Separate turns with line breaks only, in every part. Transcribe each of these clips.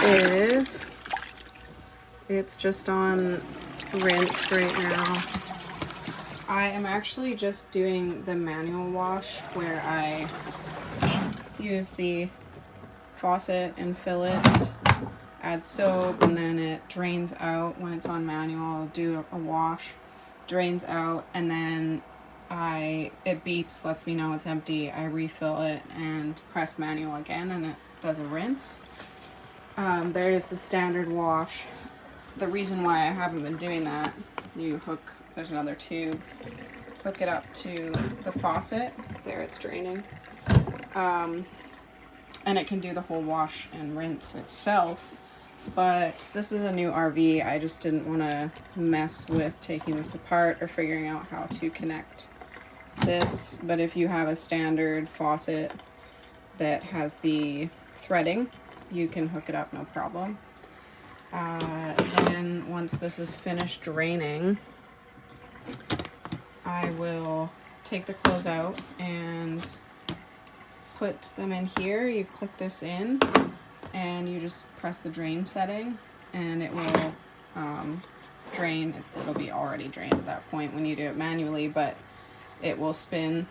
is, it's just on rinse right now. I am actually just doing the manual wash where I use the faucet and fill it, add soap, and then it drains out. When it's on manual, I'll do a wash, drains out, and then it beeps, lets me know it's empty. I refill it and press manual again, and it does a rinse. There is the standard wash. The reason why I haven't been doing that, there's another tube, hook it up to the faucet, there it's draining, and it can do the whole wash and rinse itself. But this is a new RV, I just didn't want to mess with taking this apart or figuring out how to connect this. But if you have a standard faucet that has the threading, you can hook it up, no problem. Then once this is finished draining, I will take the clothes out and put them in here. You click this in and you just press the drain setting and it will drain. It'll be already drained at that point when you do it manually, but it will spin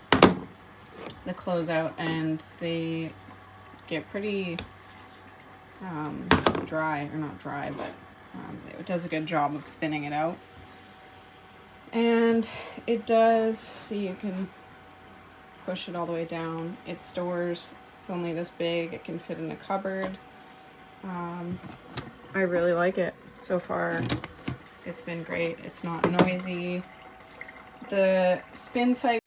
the clothes out and they get pretty dry, or not dry, but it does a good job of spinning it out. And it does, see, you can push it all the way down. It stores, it's only this big, it can fit in a cupboard. I really like it so far. It's been great. It's not noisy. The spin cycle